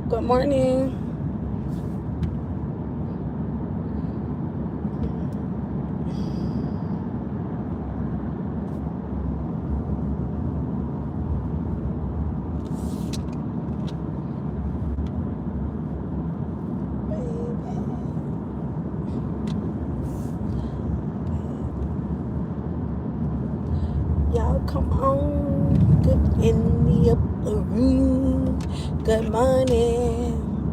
Good morning. Y'all come on. Good in the upper room. Good morning.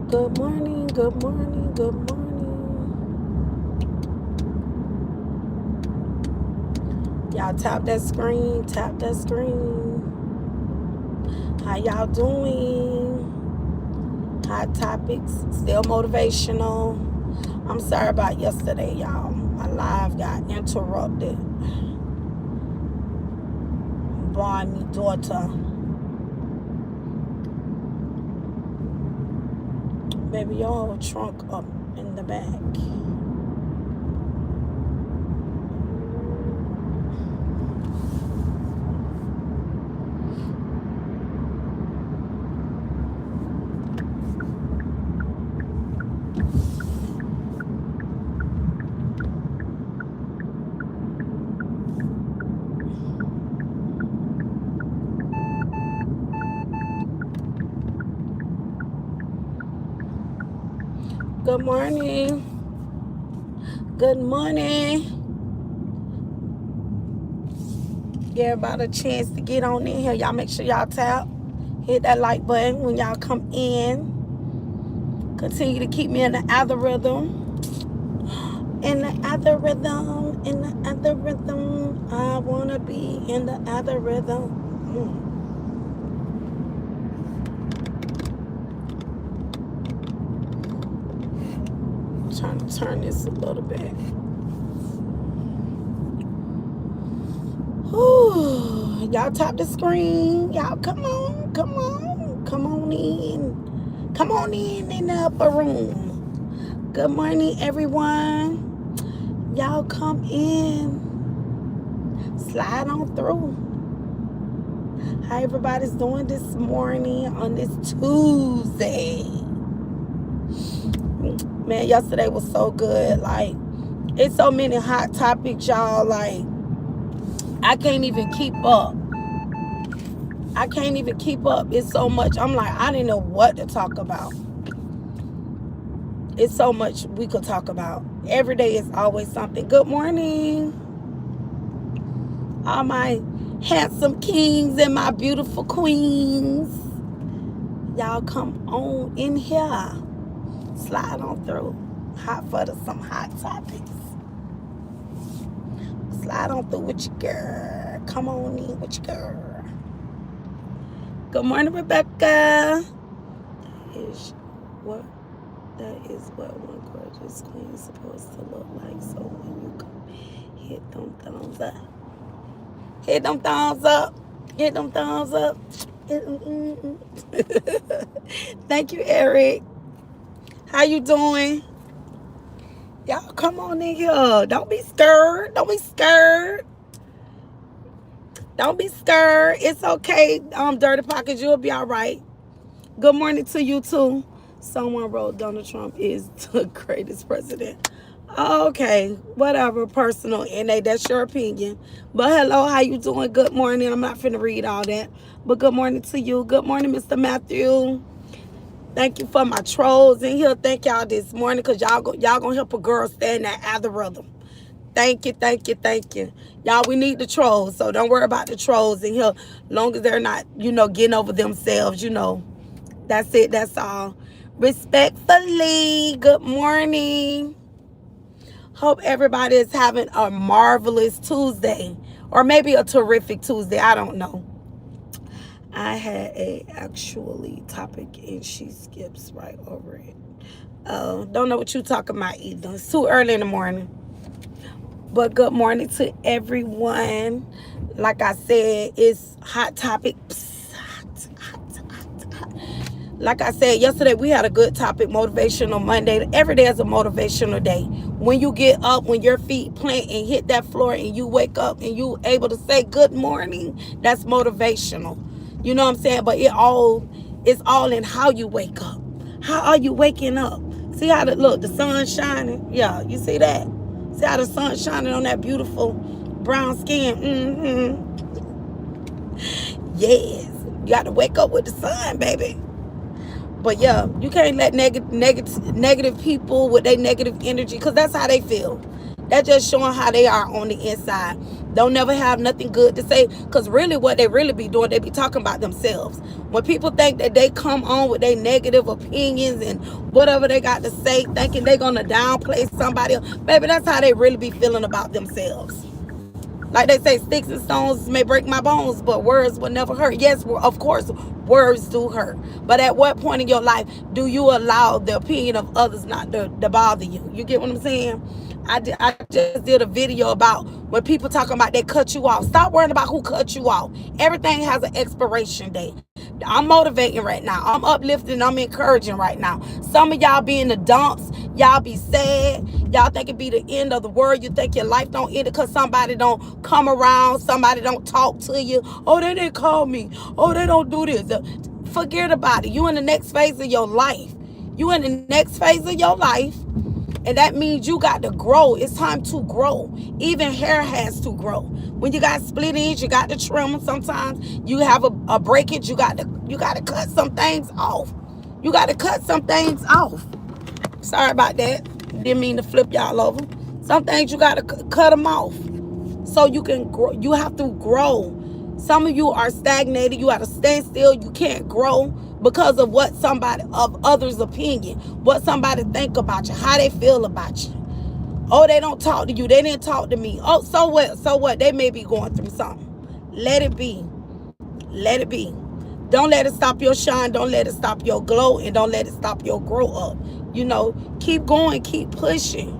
Good morning, good morning, good morning. Y'all tap that screen, tap that screen. How y'all doing? Hot topics, still motivational. I'm sorry about yesterday, y'all. My live got interrupted by my daughter. Baby, your whole trunk up in the back. Good morning. Good morning. Give everybody a chance to get on in here. Y'all make sure y'all tap. Hit that like button when y'all come in. Continue to keep me in the algorithm. In the algorithm. In the algorithm. I want to be in the algorithm. I'm trying to turn this a little bit. Whew. Y'all tap the screen. Y'all come on. Come on. Come on in. Come on in the upper room. Good morning, everyone. Y'all come in. Slide on through. How everybody's doing this morning on this Tuesday? Man, yesterday was so good. Like, it's so many hot topics, y'all. Like, I can't even keep up. I can't even keep up. It's so much. I'm like, I didn't know what to talk about. It's so much we could talk about. Every day is always something. Good morning. All my handsome kings and my beautiful queens. Y'all come on in here. Slide on through. Hot for some hot topics. Slide on through with your girl. Come on in with your girl. Good morning, Rebecca. That is what one gorgeous queen is supposed to look like. So when you come, hit them thumbs up. Hit them thumbs up. Hit them thumbs up. Thank you, Eric. How you doing? Y'all come on in here. Don't be scared. Don't be scared. Don't be scared. It's okay. Dirty Pockets, you'll be all right. Good morning to you too. Someone wrote Donald Trump is the greatest president. Okay, whatever, personal, NA, that's your opinion. But hello, how you doing? Good morning. I'm not finna read all that. But good morning to you. Good morning, Mr. Matthew. Thank you for my trolls in here. Thank y'all this morning because y'all gonna help a girl stay in that algorithm. Thank you, thank you, thank you. Y'all, we need the trolls, so don't worry about the trolls in here. Long as they're not, getting over themselves, That's it, that's all. Respectfully, good morning. Hope everybody is having a marvelous Tuesday. Or maybe a terrific Tuesday. I don't know. I had a actually topic and she skips right over it. Don't know what you talking about either. It's too early in the morning. But good morning to everyone. Like I said, it's hot topic. Like I said yesterday, we had a good topic, motivational Monday. Every day is a motivational day. When you get up, when your feet plant and hit that floor and you wake up and you able to say good morning, that's motivational. You know what I'm saying? But it's all in how you wake up. How are you waking up? See how the sun shining? Yeah, you see that? See how the sun shining on that beautiful brown skin? Yes. You got to wake up with the sun, baby. But yeah, you can't let negative people with their negative energy, because that's how they feel. That's just showing how they are on the inside. Don't never have nothing good to say, because really what they really be doing, they be talking about themselves. When people think that they come on with their negative opinions and whatever they got to say, thinking they're going to downplay somebody else, baby, that's how they really be feeling about themselves. Like they say, sticks and stones may break my bones, but words will never hurt. Yes, of course, words do hurt. But at what point in your life do you allow the opinion of others not to bother you? You get what I'm saying? I just did a video about when people talking about they cut you off. Stop worrying about who cut you off. Everything has an expiration date. I'm motivating right now. I'm uplifting. I'm encouraging right now. Some of y'all be in the dumps. Y'all be sad. Y'all think it be the end of the world. You think your life don't end because somebody don't come around. Somebody don't talk to you. Oh, they didn't call me. Oh, they don't do this. Forget about it. You in the next phase of your life. You in the next phase of your life. And that means you got to grow. It's time to grow. Even hair has to grow. When you got split ends, you got to trim them. Sometimes you have a breakage. You got to cut some things off. You got to cut some things off. Sorry about that. Didn't mean to flip y'all over. Some things you got to cut them off so you can grow. You have to grow. Some of you are stagnated. You got to stand still. You can't grow because of what of others' opinion, what somebody think about you, how they feel about you. Oh, they don't talk to you. They didn't talk to me. Oh, so what? So what? They may be going through something. Let it be. Let it be. Don't let it stop your shine. Don't let it stop your glow. And don't let it stop your grow up. You know, keep going. Keep pushing.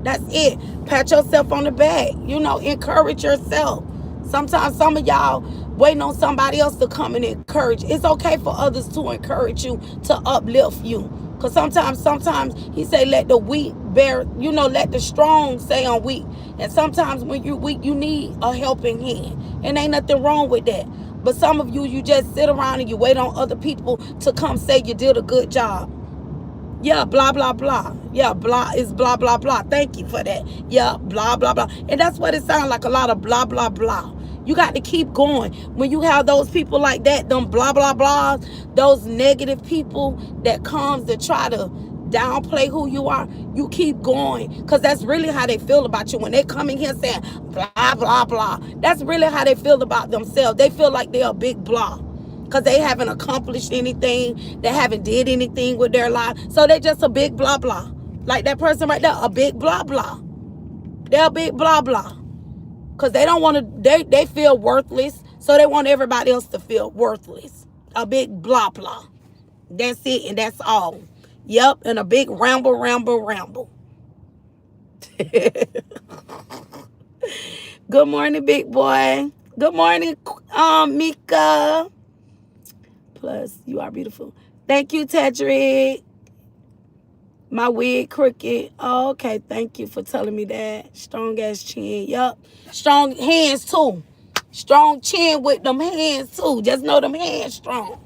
That's it. Pat yourself on the back. You know, encourage yourself. Sometimes some of y'all waiting on somebody else to come and encourage. It's okay for others to encourage you, to uplift you. Because sometimes he say, let the weak bear, let the strong say I'm weak. And sometimes when you're weak, you need a helping hand. And ain't nothing wrong with that. But some of you just sit around and you wait on other people to come say you did a good job. Yeah, blah, blah, blah. Yeah, blah is blah, blah, blah. Thank you for that. Yeah, blah, blah, blah. And that's what it sounds like, a lot of blah, blah, blah. You got to keep going. When you have those people like that, them blah, blah, blahs, those negative people that comes to try to downplay who you are, you keep going. Because that's really how they feel about you. When they come in here saying blah, blah, blah, that's really how they feel about themselves. They feel like they're a big blah. Because they haven't accomplished anything. They haven't did anything with their life. So they're just a big blah, blah. Like that person right there, a big blah, blah. They're a big blah, blah. Because they don't want to, they feel worthless. So they want everybody else to feel worthless. A big blah, blah. That's it, and that's all. Yep, and a big ramble, ramble, ramble. Good morning, big boy. Good morning, Mika. Plus, you are beautiful. Thank you, Tedrick. My wig crooked. Oh, okay, thank you for telling me that. Strong ass chin. Yup. Strong hands too. Strong chin with them hands too. Just know them hands strong.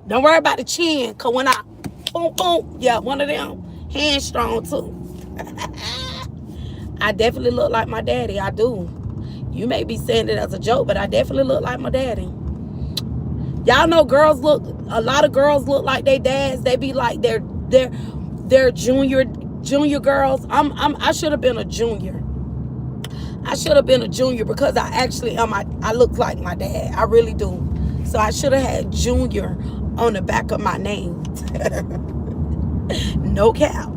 Don't worry about the chin. Cause when I boom boom, yeah, one of them hands strong too. I definitely look like my daddy. I do. You may be saying it as a joke, but I definitely look like my daddy. Y'all know a lot of girls look like their dads. They be like they're junior girls. I should have been a junior. I should have been a junior because I actually I look like my dad. I really do. So I should have had junior on the back of my name. No cap.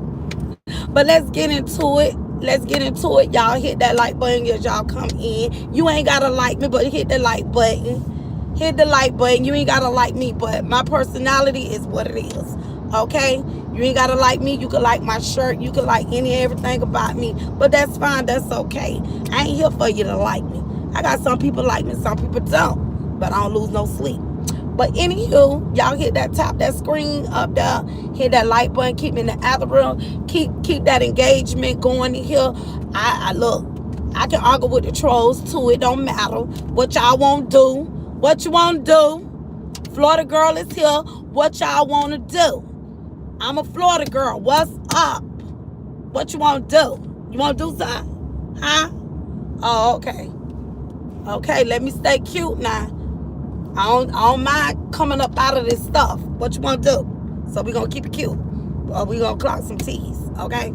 But let's get into it. Let's get into it. Y'all hit that like button as y'all come in. You ain't gotta like me, but hit the like button. Hit the like button. You ain't gotta like me, but my personality is what it is. Okay? You ain't gotta like me. You can like my shirt. You can like any everything about me. But that's fine. That's okay. I ain't here for you to like me. I got some people like me, some people don't. But I don't lose no sleep. But anywho, y'all hit that screen up there, hit that like button, keep me in the algorithm, keep that engagement going in here. I look, I can argue with the trolls too. It don't matter what y'all won't do. What you want to do? Florida girl is here. What y'all want to do? I'm a Florida girl. What's up? What you want to do? You want to do something? Huh? Oh, okay. Okay, let me stay cute now. I don't mind coming up out of this stuff. What you want to do? So we going to keep it cute. Or we going to clock some T's. Okay?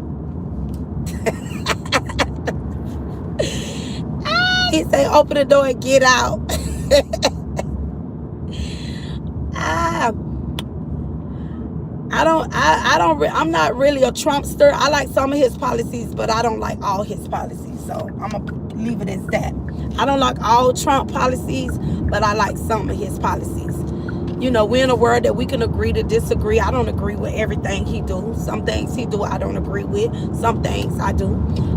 He say open the door and get out. I'm not really a Trumpster. I like some of his policies, but I don't like all his policies. So I'm going to leave it as that. I don't like all Trump policies, but I like some of his policies. You know, we're in a world that we can agree to disagree. I don't agree with everything he do. Some things he do I don't agree with. Some things I do.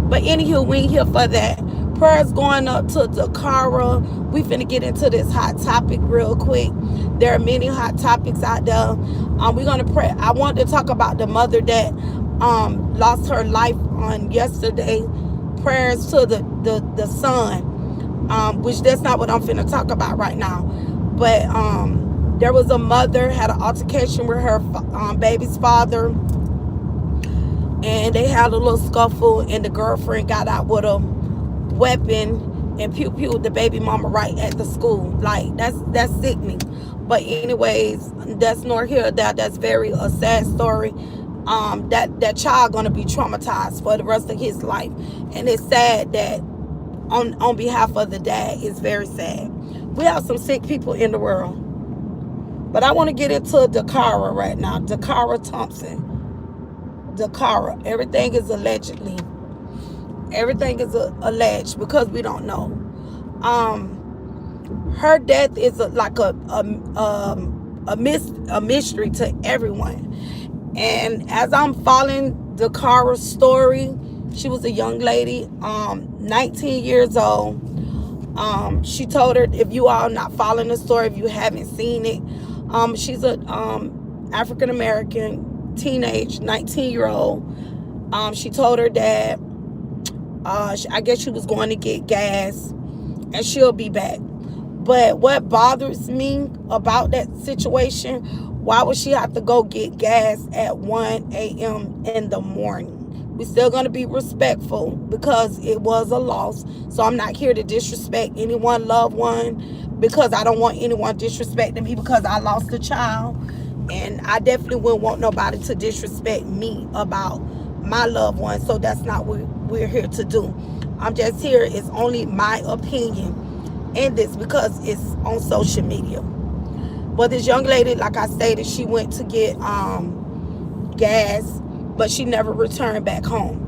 But anywho, we ain't here for that. Prayers going up to Dacara. We finna get into this hot topic real quick. There are many hot topics out there. We're gonna pray. I wanted to talk about the mother that lost her life on yesterday. Prayers to the son, which that's not what I'm finna talk about right now. But there was a mother had an altercation with her baby's father, and they had a little scuffle, and the girlfriend got out with a weapon and pew the baby mama right at the school. Like that's sickening. But anyways, that's nor here. That's very a sad story. That child gonna be traumatized for the rest of his life, and it's sad that on behalf of the dad, it's very sad. We have some sick people in the world. But I want to get into Dacara right now. Dacara Thompson. Dacara. Everything is allegedly. Everything is alleged because we don't know. Her death is like a mystery to everyone. And as I'm following Dakara's story, she was a young lady, 19 years old. She told her, if you all not following the story, if you haven't seen it, she's a African American teenage 19-year-old. She told her dad, I guess she was going to get gas and she'll be back. But what bothers me about that situation, why would she have to go get gas at 1 a.m. in the morning? We're still going to be respectful because it was a loss. So I'm not here to disrespect anyone, loved one, because I don't want anyone disrespecting me because I lost a child. And I definitely wouldn't want nobody to disrespect me about my loved one. So that's not what we're here to do. I'm just here. It's only my opinion in this because it's on social media. But this young lady, like I stated, she went to get gas, but she never returned back home.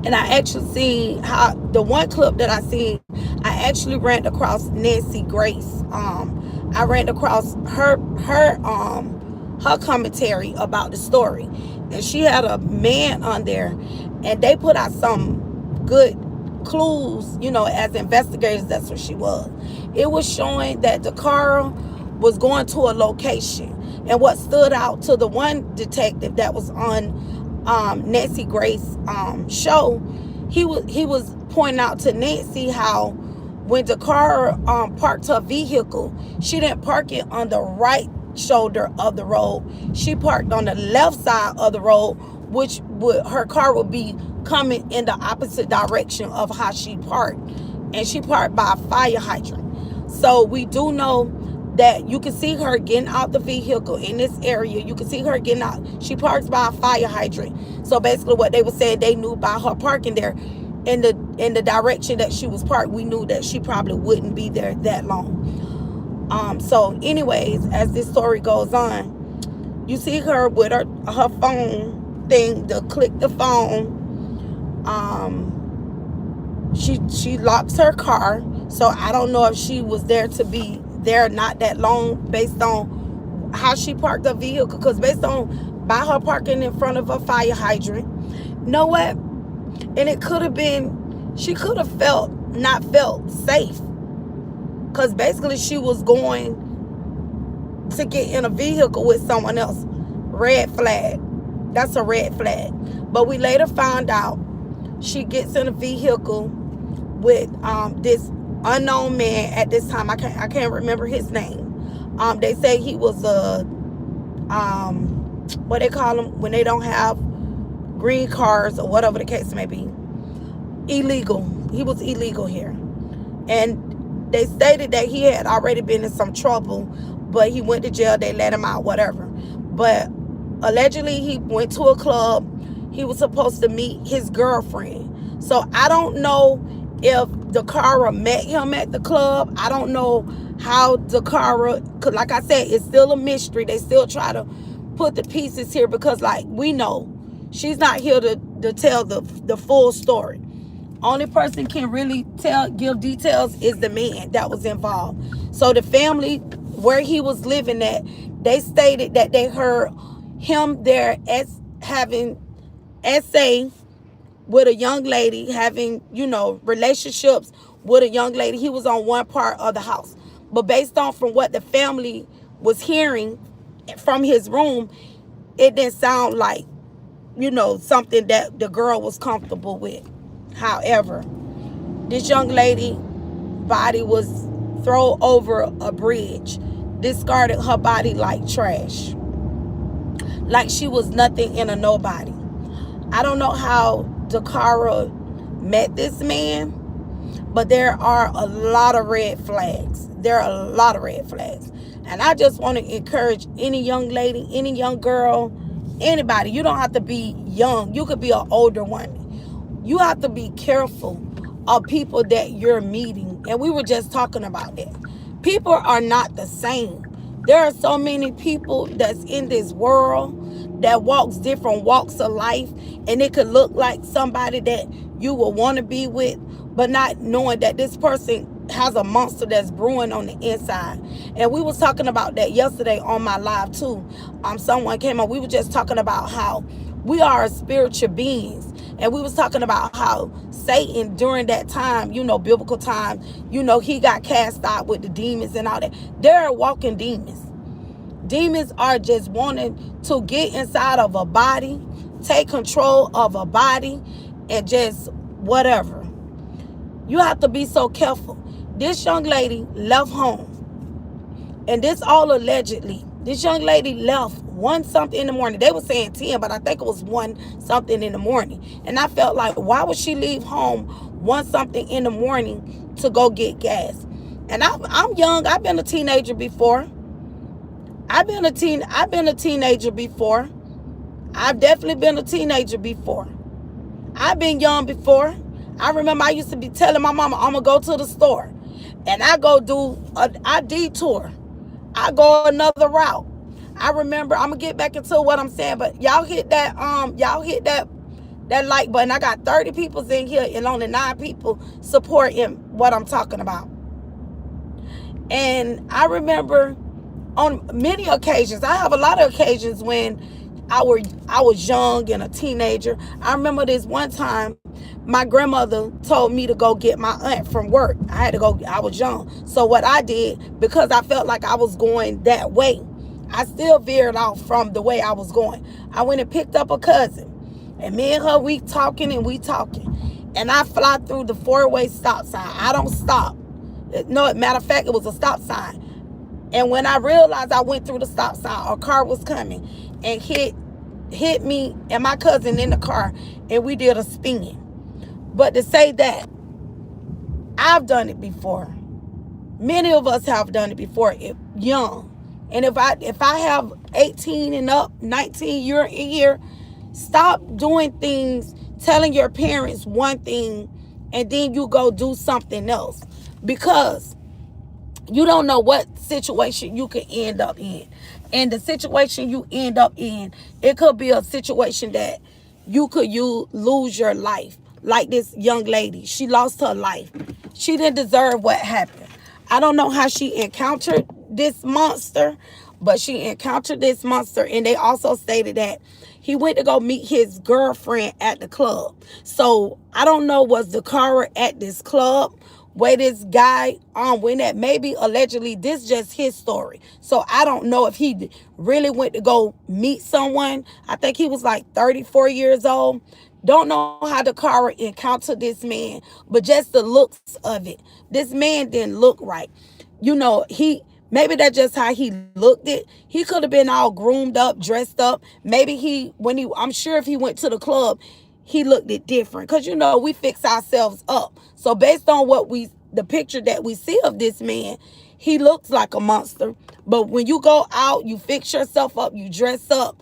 And I actually seen how the one clip that I seen, I actually ran across Nancy Grace. I ran across her commentary about the story, and she had a man on there, and they put out some good clues, you know, as investigators. That's what she was. It was showing that Dacara was going to a location, and what stood out to the one detective that was on Nancy Grace show, he was pointing out to Nancy how when Dacara parked her vehicle, she didn't park it on the right shoulder of the road. She parked on the left side of the road, which her car would be coming in the opposite direction of how she parked, and she parked by a fire hydrant. So we do know that you can see her getting out the vehicle in this area. You can see her getting out. She parks by a fire hydrant. So basically what they were saying, they knew by her parking there in the direction that she was parked, we knew that she probably wouldn't be there that long. So anyways, as this story goes on, You see her with her phone thing to click the phone. She locks her car, so I don't know if she was there to be there not that long based on how she parked the vehicle, because based on by her parking in front of a fire hydrant, you know what, and it could have been, she could have not felt safe, because basically she was going to get in a vehicle with someone else. Red flag. That's a red flag. But we later found out she gets in a vehicle with this unknown man at this time. I can't remember his name. They say he was a what they call them when they don't have green cards or whatever the case may be. Illegal. He was illegal here. And they stated that he had already been in some trouble, but he went to jail, they let him out, whatever. But allegedly he went to a club. He was supposed to meet his girlfriend. So I don't know if Dacara met him at the club. I don't know how Dacara, because like I said, it's still a mystery. They still try to put the pieces here, because like we know, she's not here to tell the full story. Only person can really give details is the man that was involved. So the family where he was living at, they stated that they heard him there as having SA with a young lady, having, relationships with a young lady. He was on one part of the house. But based on from what the family was hearing from his room, it didn't sound like, something that the girl was comfortable with. However, this young lady body was thrown over a bridge, discarded her body like trash, like she was nothing and a nobody. I don't know how Dacara met this man, but there are a lot of red flags. And I just want to encourage any young lady, any young girl, anybody. You don't have to be young. You could be an older one. You have to be careful of people that you're meeting. And we were just talking about that. People are not the same. There are so many people that's in this world that walks different walks of life, and it could look like somebody that you would want to be with, but not knowing that this person has a monster that's brewing on the inside. And we was talking about that yesterday on my live too. Someone came on. We were just talking about how we are spiritual beings. And we was talking about how Satan during that time, biblical time, he got cast out with the demons and all that. They're walking demons. Demons are just wanting to get inside of a body, take control of a body, and just whatever. You have to be so careful. This young lady left home. And this all allegedly. This young lady left 1 something in the morning. They were saying 10, but I think it was 1 something in the morning. And I felt like, why would she leave home 1 something in the morning to go get gas? And I'm young. I've been a teenager before. I've definitely been a teenager before. I've been young before. I remember I used to be telling my mama, I'm going to go to the store. And I go I detour. I go another route. I remember, I'm going to get back into what I'm saying, but y'all hit that like button. I got 30 people in here and only 9 people supporting what I'm talking about. And I remember on many occasions, I have a lot of occasions when I was young and a teenager. I remember this one time, my grandmother told me to go get my aunt from work. I had to go, I was young. So what I did, because I felt like I was going that way, I still veered off from the way I was going. I went and picked up a cousin. And me and her, we talking. And I fly through the 4-way stop sign. I don't stop. No, matter of fact, it was a stop sign. And when I realized I went through the stop sign, a car was coming and hit me and my cousin in the car, and we did a spin. But to say that, I've done it before. Many of us have done it before, young. And if I have 18 and up, 19, you're in here, stop doing things, telling your parents one thing, and then you go do something else. Because you don't know what situation you could end up in. And the situation you end up in, it could be a situation that you lose your life. Like this young lady, she lost her life. She didn't deserve what happened. I don't know how she encountered this monster, but she encountered this monster. And they also stated that he went to go meet his girlfriend at the club. So I don't know, was Dacara at this club where this guy went at? Maybe allegedly this just his story. So I don't know if he really went to go meet someone. I think he was like 34 years old. Don't know how Dacara encountered this man, but just the looks of it. This man didn't look right. You know, maybe that's just how he looked it. He could have been all groomed up, dressed up. Maybe I'm sure if he went to the club, he looked it different. Because, you know, we fix ourselves up. So based on the picture that we see of this man, he looks like a monster. But when you go out, you fix yourself up, you dress up,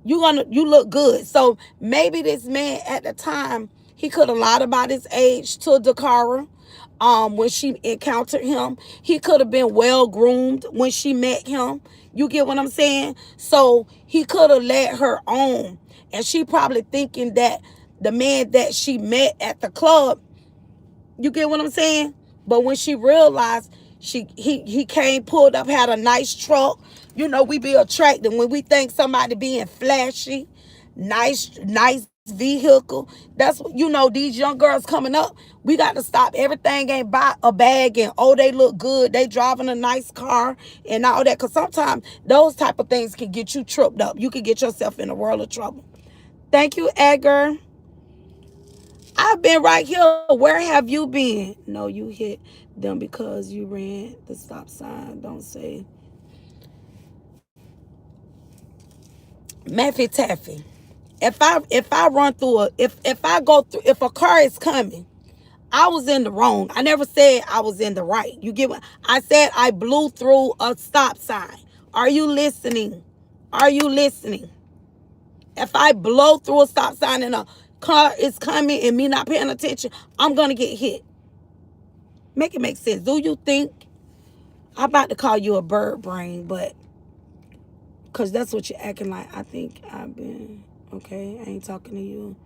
you look good. So maybe this man at the time, he could have lied about his age to Dacara. When she encountered him, he could have been well groomed when she met him. You get what I'm saying? So he could have led her on, and she probably thinking that the man that she met at the club, you get what I'm saying? But when she realized he came, pulled up, had a nice truck. You know, we be attracted when we think somebody being flashy, nice vehicle. That's what, you know, these young girls coming up, we got to stop. Everything ain't buy a bag and, oh, they look good, they driving a nice car and all that. Because sometimes those type of things can get you tripped up. You can get yourself in a world of trouble. Thank you, Edgar. I've been right here. Where have you been? No, you hit them because you ran the stop sign. Don't say. Maffy Taffy. If I run through if I go through, if a car is coming, I was in the wrong. I never said I was in the right. You get what I said? I blew through a stop sign. Are you listening? Are you listening? If I blow through a stop sign and a car is coming and me not paying attention, I'm gonna get hit. Make it make sense. Do you think I'm about to call you a bird brain, but because that's what you're acting like. I think I've been okay. I ain't talking to you.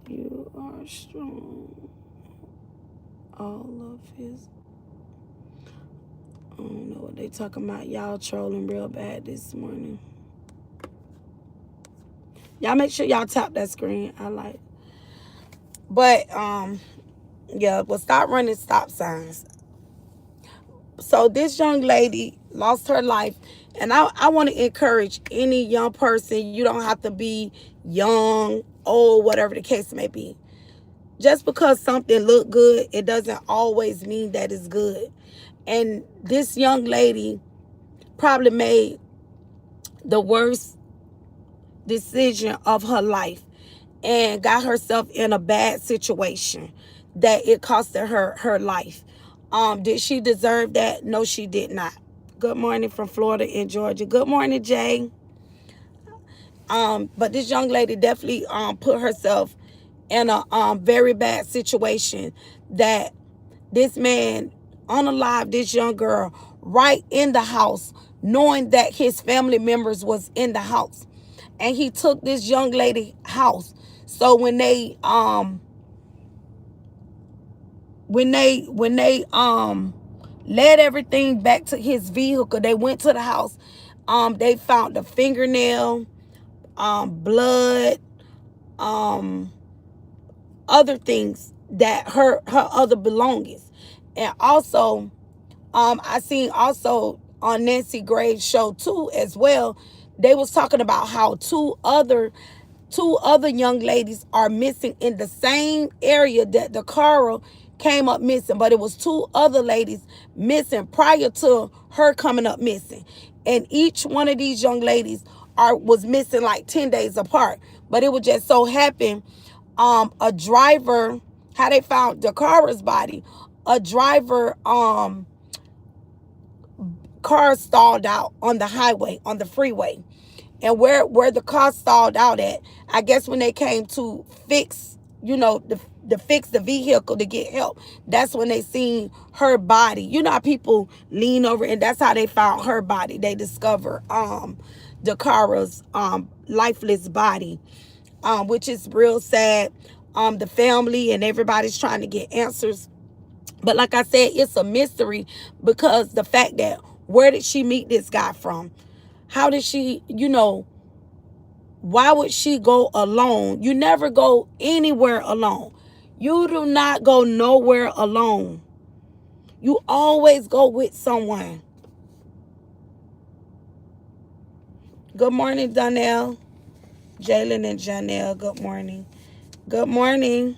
You are strong. All of his. I don't know what they talking about. Y'all trolling real bad this morning. Y'all make sure y'all tap that screen. I like. But yeah, but stop running stop signs. So this young lady lost her life, and I want to encourage any young person. You don't have to be young, old, whatever the case may be. Just because something look good, it doesn't always mean that it's good. And this young lady probably made the worst decision of her life and got herself in a bad situation that it costed her life. Did she deserve that? No, she did not. Good morning from Florida and Georgia. Good morning, Jay. But this young lady definitely put herself in a very bad situation that this man unalived this young girl right in the house, knowing that his family members was in the house, and he took this young lady house. So when they led everything back to his vehicle, they went to the house. They found the fingernail, blood, other things that her other belongings. And also, I seen also on Nancy Graves' show too as well, they was talking about how two other young ladies are missing in the same area that Dacara came up missing, but it was two other ladies missing prior to her coming up missing. And each one of these young ladies was missing like 10 days apart. But it would just so happen, a driver, how they found Dakara's body, a driver car stalled out on the highway, on the freeway. And where the car stalled out at, I guess when they came to fix, you know, to fix the vehicle to get help. That's when they seen her body. You know how people lean over, and that's how they found her body. They discovered Dacara's lifeless body, which is real sad. The family and everybody's trying to get answers. But like I said, it's a mystery because the fact that where did she meet this guy from? How did she, why would she go alone? You never go anywhere alone. You do not go nowhere alone. You always go with someone. Good morning, Donnell. Jalen and Janelle, good morning. Good morning.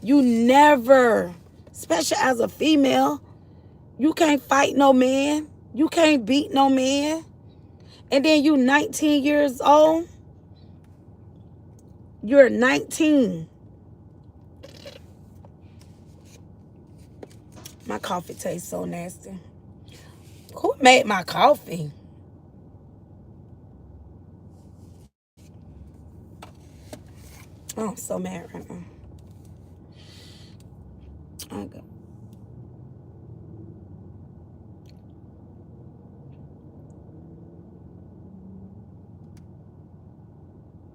You never, especially as a female, you can't fight no man. You can't beat no man. And then you 19 years old. You're 19. My coffee tastes so nasty. Who made my coffee? Oh, I'm so mad right now. Okay.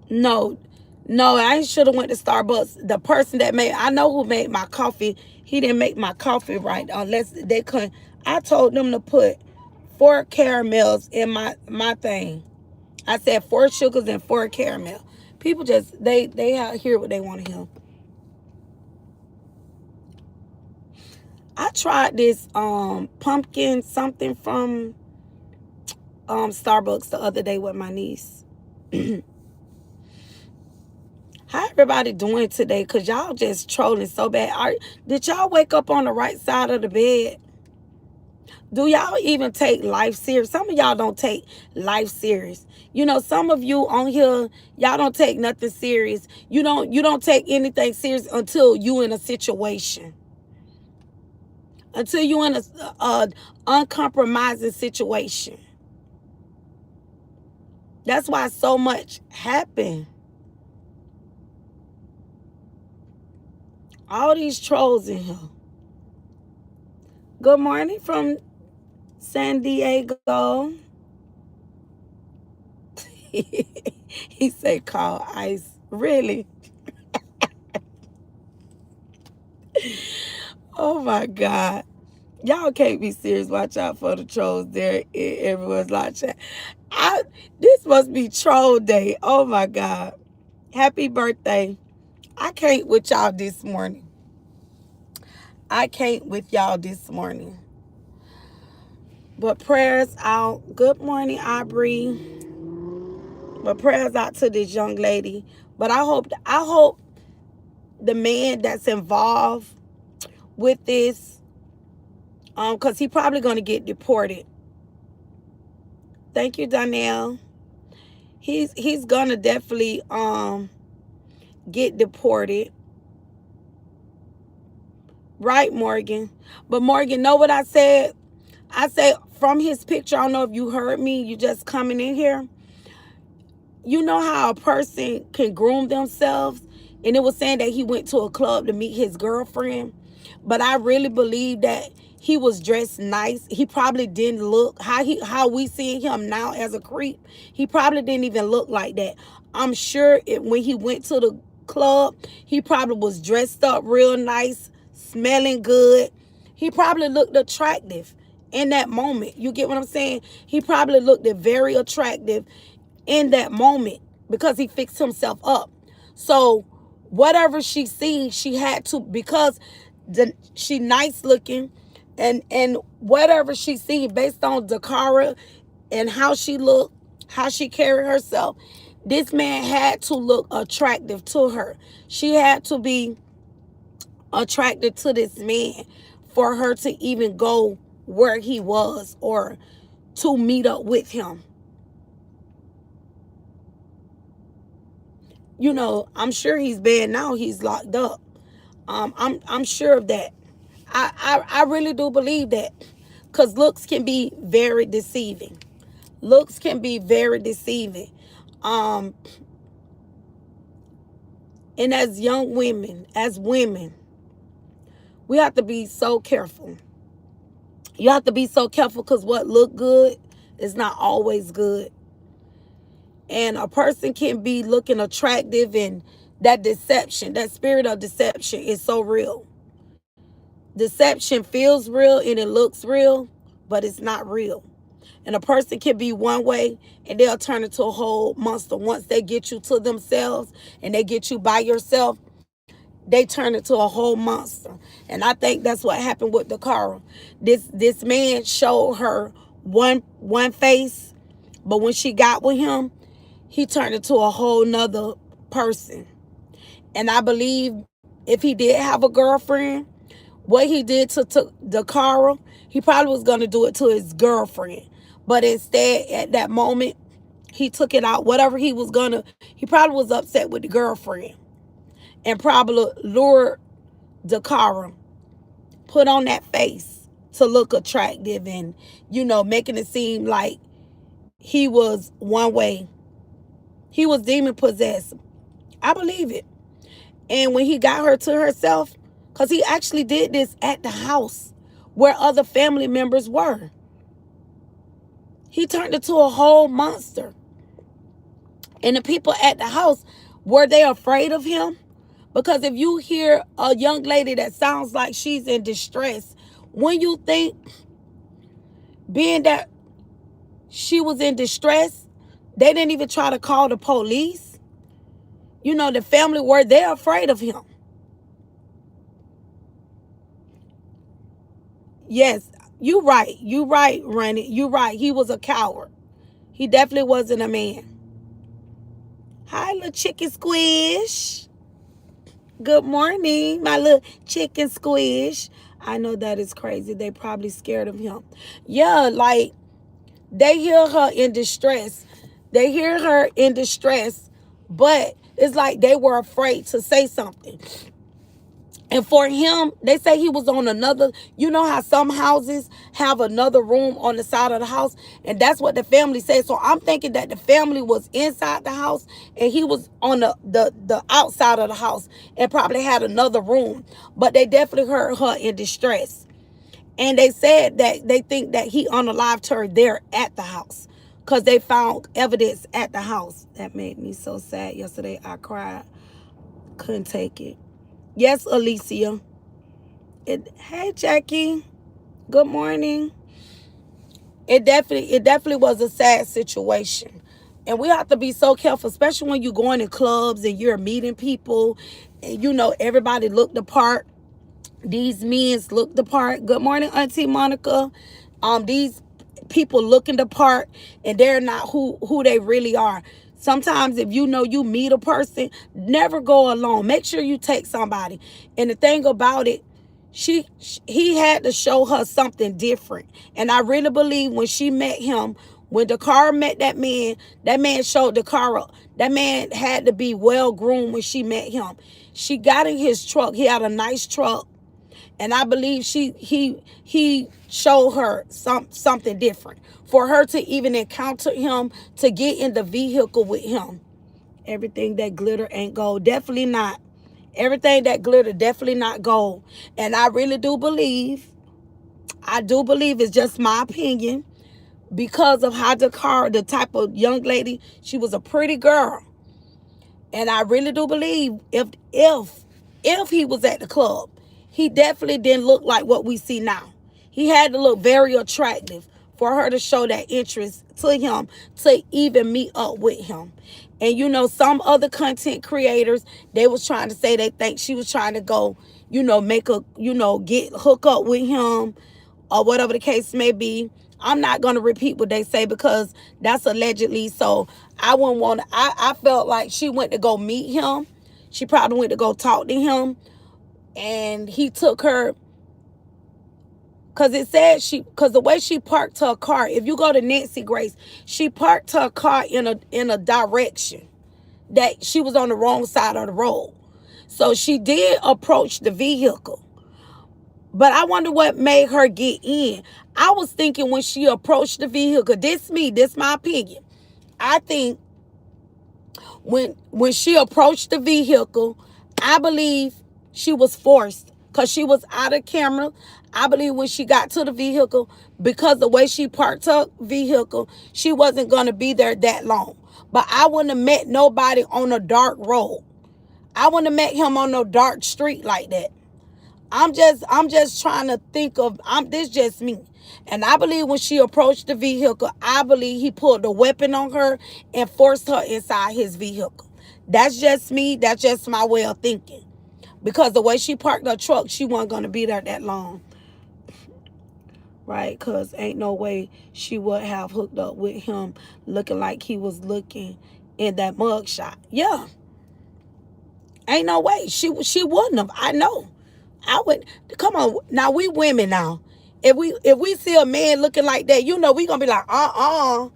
No, I should have went to Starbucks. The person that I know who made my coffee. He didn't make my coffee right unless they couldn't. I told them to put 4 caramels in my thing. I said 4 sugars and 4 caramel. People just they hear what they want to hear. I tried this pumpkin something from Starbucks the other day with my niece. How everybody doing today? Because y'all just trolling so bad. Did y'all wake up on the right side of the bed? Do y'all even take life serious? Some of y'all don't take life serious. Some of you on here, y'all don't take nothing serious. You don't take anything serious until you in a situation. Until you in a uncompromising situation. That's why so much happened. All these trolls in here. Good morning from San Diego. He said call ICE. Really? Oh my God. Y'all can't be serious. Watch out for the trolls there. Everyone's like chat. This must be troll day. Oh my God. Happy birthday. I can't with y'all this morning. But prayers out. Good morning, Aubrey. But prayers out to this young lady. But I hope the man that's involved with this, because he probably going to get deported. Thank you, Donnell. He's going to definitely get deported. Right, Morgan? But Morgan, know what I said? I said from his picture, I don't know if you heard me, you just coming in here. You know how a person can groom themselves? And it was saying that he went to a club to meet his girlfriend. But I really believe that he was dressed nice. He probably didn't look how we see him now as a creep. He probably didn't even look like that. I'm sure when he went to the club, he probably was dressed up real nice, smelling good. He probably looked attractive in that moment. You get what I'm saying? He probably looked very attractive in that moment because he fixed himself up. So whatever she seen, she had to, because she nice looking, and whatever she seen based on Dacara and how she looked, how she carried herself, this man had to look attractive to her. She had to be attracted to this man for her to even go where he was or to meet up with him. I'm sure he's bad now. He's locked up. I'm sure of that. I really do believe that, because looks can be very deceiving. And as young women, as women, we have to be so careful. You have to be so careful because what look good is not always good. And a person can be looking attractive, and that deception, that spirit of deception is so real. Deception feels real and it looks real, but it's not real. And a person can be one way and they'll turn into a whole monster. Once they get you to themselves and they get you by yourself, they turn into a whole monster. And I think that's what happened with Dacara. This man showed her one face, but when she got with him, he turned into a whole nother person. And I believe if he did have a girlfriend, what he did to Dacara, he probably was going to do it to his girlfriend. But instead, at that moment, he took it out. Whatever he was going to, he probably was upset with the girlfriend. And probably lured Dacara, put on that face to look attractive and, making it seem like he was one way. He was demon possessed. I believe it. And when he got her to herself, because he actually did this at the house where other family members were, he turned into a whole monster. And the people at the house, were they afraid of him? Because if you hear a young lady that sounds like she's in distress, when you think, being that she was in distress, they didn't even try to call the police. The family were, they're afraid of him. Yes, you right. You right, Ronnie. You right. He was a coward. He definitely wasn't a man. Hi, little chicken squish. Good morning, my little chicken squish. I know that is crazy. They probably scared of him. Yeah, like, they hear her in distress. They hear her in distress, but it's like they were afraid to say something. And for him, they say he was on another, you know how some houses have another room on the side of the house? And that's what the family said. So I'm thinking that the family was inside the house and he was on the outside of the house and probably had another room. But they definitely heard her in distress. And they said that they think that he unalived her there at the house because they found evidence at the house. That made me so sad yesterday. I cried. Couldn't take it. Yes, Alicia. Hey, Jackie. Good morning. It definitely was a sad situation. And we have to be so careful, especially when you're going in clubs and you're meeting people and, everybody looked the part. These men look the part. Good morning, Auntie Monica. These people looking the part and they're not who they really are. Sometimes if you meet a person, never go alone. Make sure you take somebody. And the thing about it, he had to show her something different. And I really believe when she met him, when Dacara met that man showed Dacara. That man had to be well groomed when she met him. She got in his truck. He had a nice truck. And I believe he showed her something different. For her to even encounter him, to get in the vehicle with him. Everything that glitter ain't gold. Definitely not. Everything that glitter, definitely not gold. And I really do believe, it's just my opinion, because of how Dacara, the type of young lady, she was a pretty girl. And I really do believe if he was at the club, he definitely didn't look like what we see now. He had to look very attractive for her to show that interest to him, to even meet up with him. And some other content creators, they was trying to say they think she was trying to go, make a, hook up with him or whatever the case may be. I'm not going to repeat what they say because that's allegedly. So I wouldn't want to, I felt like she went to go meet him. She probably went to go talk to him. And he took her, because it said because the way she parked her car, if you go to Nancy Grace, she parked her car in a direction that she was on the wrong side of the road. So she did approach the vehicle. But I wonder what made her get in. I was thinking when she approached the vehicle, this my opinion. I think When she approached the vehicle, I believe she was forced because she was out of camera. I believe when she got to the vehicle, because the way she parked her vehicle, she wasn't going to be there that long. But I wouldn't have met nobody on a dark road. I wouldn't have met him on no dark street like that. I'm just trying to think of, this just me. And I believe when she approached the vehicle, I believe he pulled a weapon on her and forced her inside his vehicle. That's just me. That's just my way of thinking. Because the way she parked her truck, she wasn't going to be there that long. Right? Because ain't no way she would have hooked up with him looking like he was looking in that mug shot. Yeah. Ain't no way. She wouldn't have. I know. I would. Come on. Now, we women now. If we see a man looking like that, we going to be like,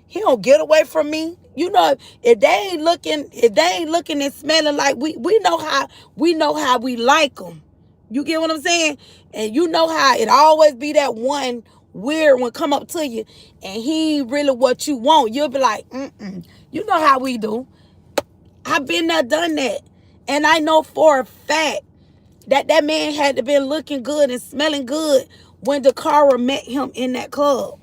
he don't get away from me. If they ain't looking and smelling like we know how we like them. You get what I'm saying? And you know how it always be that one weird one come up to you and he ain't really what you want. You'll be like, You know how we do. I've been there, done that. And I know for a fact that man had to been looking good and smelling good when Dacara met him in that club.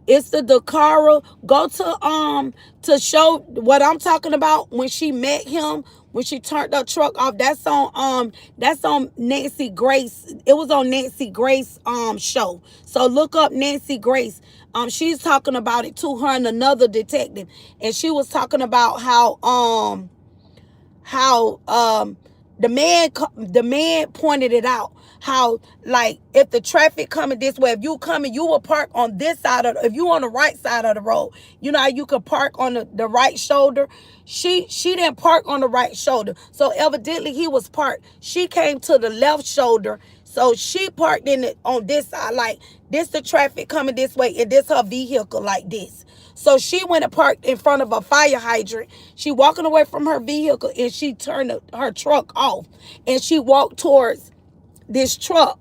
It's the Dacara. Go to show what I'm talking about when she met him, when she turned her truck off. That's on Nancy Grace. It was on Nancy Grace show. So look up Nancy Grace. She's talking about it to her and another detective. And she was talking about how the man pointed it out, how like if the traffic coming this way, if you coming, you will park on this side of, if you on the right side of the road, you know how you could park on the right shoulder. She didn't park on the right shoulder, so evidently he was parked. She came to the left shoulder, so she parked on this side, like this the traffic coming this way, and this her vehicle like this. So she went and parked in front of a fire hydrant. She walking away from her vehicle, and she turned her truck off, and she walked towards this truck.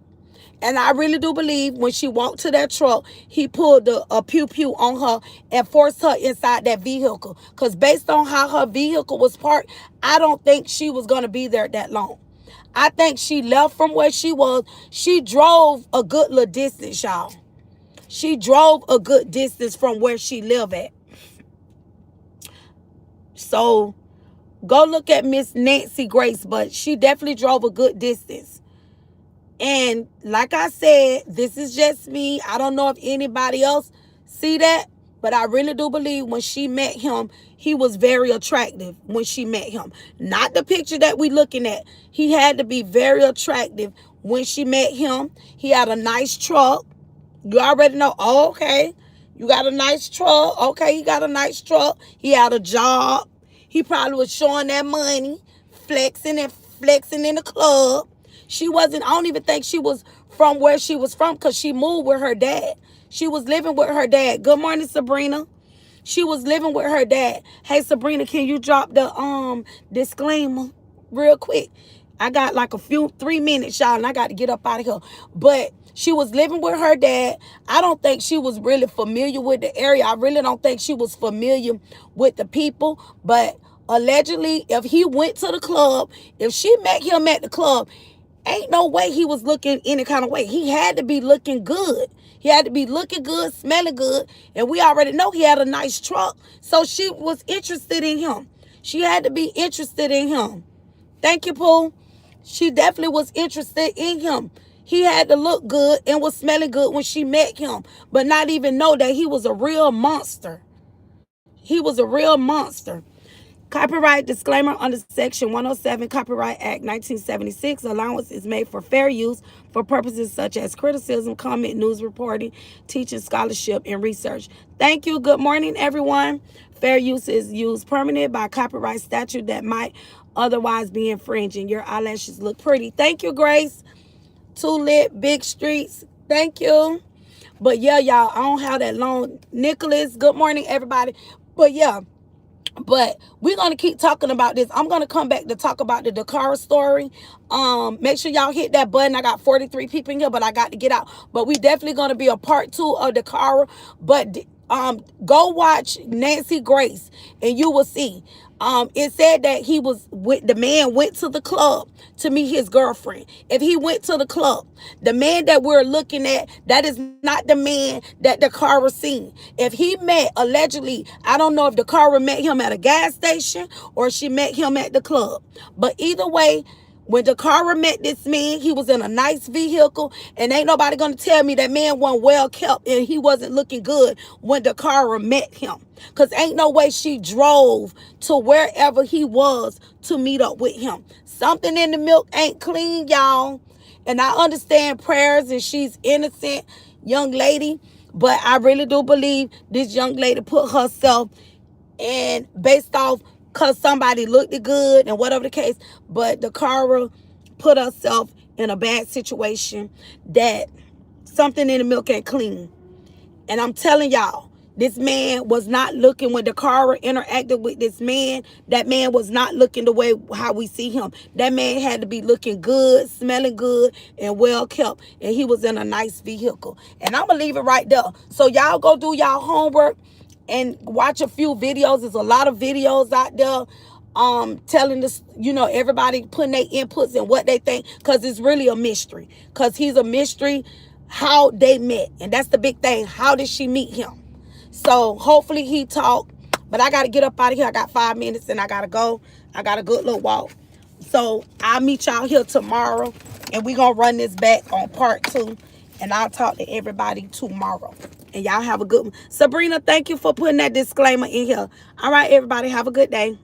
And I really do believe when she walked to that truck, he pulled a pew-pew on her and forced her inside that vehicle. Because based on how her vehicle was parked, I don't think she was going to be there that long. I think she left from where she was. She drove a good little distance, y'all. She drove a good distance from where she lived at. So go look at Miss Nancy Grace, but she definitely drove a good distance. And like I said, this is just me. I don't know if anybody else see that, but I really do believe when she met him, he was very attractive when she met him. Not the picture that we looking at. He had to be very attractive when she met him. He had a nice truck. You already know. Oh, okay. You got a nice truck. Okay, he got a nice truck. He had a job. He probably was showing that money, flexing in the club. She wasn't, I don't even think she was from where she was from, because she moved with her dad. She was living with her dad. Good morning, Sabrina. She was living with her dad. Hey, Sabrina, can you drop the disclaimer real quick? I got like 3 minutes, y'all, and I got to get up out of here. But she was living with her dad. I don't think she was really familiar with the area. I really don't think she was familiar with the people. But allegedly, if he went to the club, if she met him at the club, ain't no way he was looking any kind of way. He had to be looking good. He had to be looking good, smelling good. And we already know he had a nice truck. So she was interested in him. She had to be interested in him. Thank you, Pooh. She definitely was interested in him. He had to look good and was smelling good when she met him, but not even know that he was a real monster. He was a real monster. Copyright disclaimer under Section 107 Copyright Act 1976. Allowance is made for fair use for purposes such as criticism, comment, news reporting, teaching, scholarship, and research. Thank you. Good morning, everyone. Fair use is used permanent by copyright statute that might otherwise be infringing. Your eyelashes look pretty. Thank you, Grace. Too lit, big streets. Thank you. But yeah, y'all, I don't have that long. Nicholas, good morning, everybody. But yeah. But we're going to keep talking about this. I'm going to come back to talk about the Dacara story. Make sure y'all hit that button. I got 43 people in here, but I got to get out. But we definitely going to be a part 2 of Dacara. But Go watch Nancy Grace and you will see. It said that the man went to the club to meet his girlfriend. If he went to the club, the man that we're looking at, that is not the man that Dacara seen. If he met, allegedly, I don't know if Dacara met him at a gas station or she met him at the club. But either way, when Dacara met this man, he was in a nice vehicle, and ain't nobody gonna tell me that man wasn't well kept and he wasn't looking good when Dacara met him. Cause ain't no way she drove to wherever he was to meet up with him. Something in the milk ain't clean, y'all. And I understand prayers and she's innocent, young lady, but I really do believe this young lady put herself and based off because somebody looked good and whatever the case, but Dacara put herself in a bad situation that something in the milk ain't clean. And I'm telling y'all, this man was not looking when Dacara interacted with this man. That man was not looking the way how we see him. That man had to be looking good, smelling good, and well kept. And he was in a nice vehicle. And I'm going to leave it right there. So y'all go do y'all homework and watch a few videos. There's a lot of videos out there telling this, everybody putting their inputs and what they think, because it's really a mystery. Because he's a mystery how they met. And that's the big thing. How did she meet him? So hopefully he talked. But I got to get up out of here. I got 5 minutes and I got to go. I got a good little walk. So I'll meet y'all here tomorrow. And we're going to run this back on part 2. And I'll talk to everybody tomorrow. And y'all have a good one. Sabrina, thank you for putting that disclaimer in here. All right, everybody, have a good day.